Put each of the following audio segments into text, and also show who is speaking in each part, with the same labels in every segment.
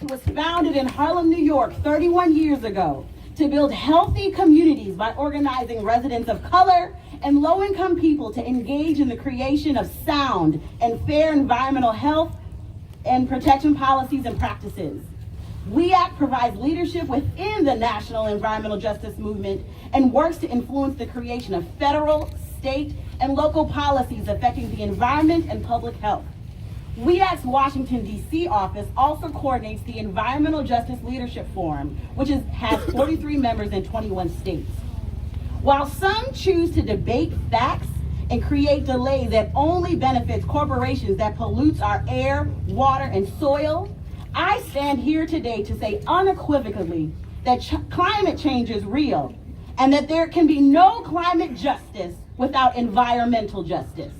Speaker 1: was founded in Harlem, New York 31 years ago to build healthy communities by organizing residents of color and low-income people to engage in the creation of sound and fair environmental health and protection policies and practices. We Act provides leadership within the national environmental justice movement and works to influence the creation of federal, state, and local policies affecting the environment and public health. We Act's Washington, D.C. office also coordinates the Environmental Justice Leadership Forum, which has 43 members in 21 states. While some choose to debate facts and create delays that only benefits corporations that pollutes our air, water, and soil, I stand here today to say unequivocally that climate change is real and that there can be no climate justice without environmental justice.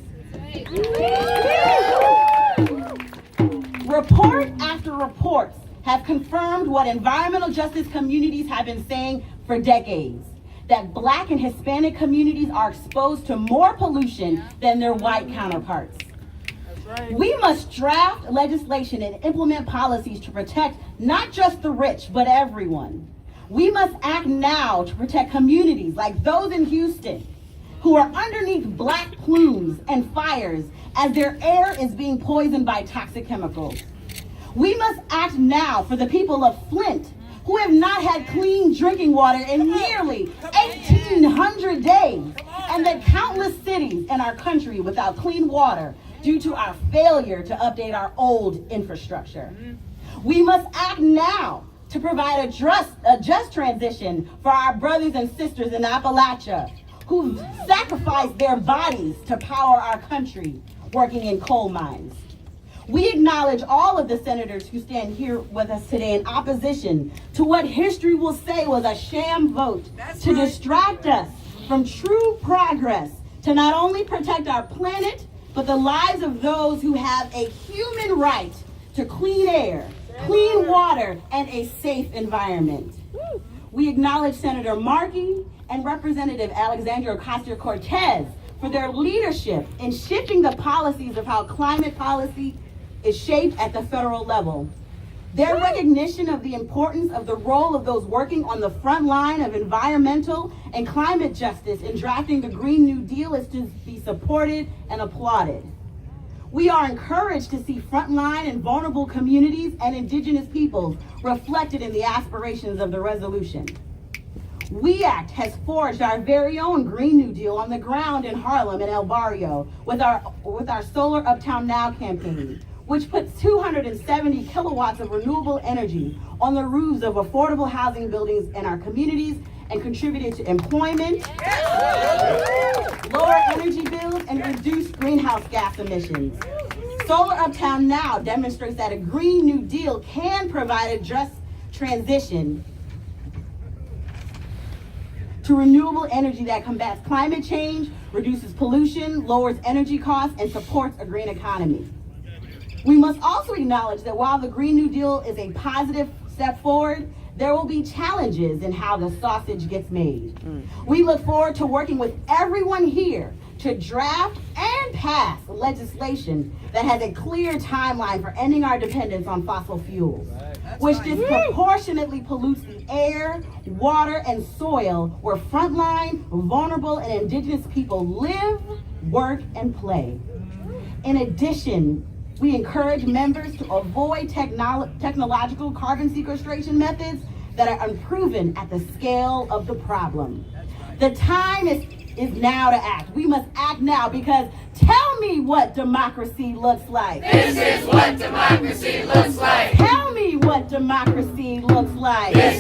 Speaker 1: Report after report have confirmed what environmental justice communities have been saying for decades, that Black and Hispanic communities are exposed to more pollution than their white counterparts. Right. We must draft legislation and implement policies to protect not just the rich, but everyone. We must act now to protect communities like those in Houston who are underneath black plumes and fires as their air is being poisoned by toxic chemicals. We must act now for the people of Flint who have not had clean drinking water in nearly 1,800 days, and the countless cities in our country without clean water due to our failure to update our old infrastructure. We must act now to provide a just transition for our brothers and sisters in Appalachia who sacrificed their bodies to power our country working in coal mines. We acknowledge all of the senators who stand here with us today in opposition to what history will say was a sham vote to distract us from true progress to not only protect our planet, but the lives of those who have a human right to clean air, clean water, and a safe environment. We acknowledge Senator Markey and Representative Alexandria Ocasio-Cortez for their leadership in shifting the policies of how climate policy is shaped at the federal level. Their recognition of the importance of the role of those working on the front line of environmental and climate justice in drafting the Green New Deal is to be supported and applauded. We are encouraged to see frontline and vulnerable communities and indigenous peoples reflected in the aspirations of the resolution. We Act has forged our very own Green New Deal on the ground in Harlem and El Barrio with our Solar Uptown Now campaign, which puts 270 kilowatts of renewable energy on the roofs of affordable housing buildings in our communities and contributed to employment, lower energy bills, and reduced greenhouse gas emissions. Solar Uptown Now demonstrates that a Green New Deal can provide a just transition to renewable energy that combats climate change, reduces pollution, lowers energy costs, and supports a green economy. We must also acknowledge that while the Green New Deal is a positive step forward, there will be challenges in how the sausage gets made. We look forward to working with everyone here to draft and pass legislation that has a clear timeline for ending our dependence on fossil fuels, which disproportionately pollutes the air, water, and soil where frontline, vulnerable, and indigenous people live, work, and play. In addition, we encourage members to avoid technological carbon sequestration methods that are unproven at the scale of the problem. The time is now to act. We must act now because tell me what democracy looks like.
Speaker 2: This is what democracy looks like.
Speaker 1: Tell me what democracy looks like.
Speaker 2: This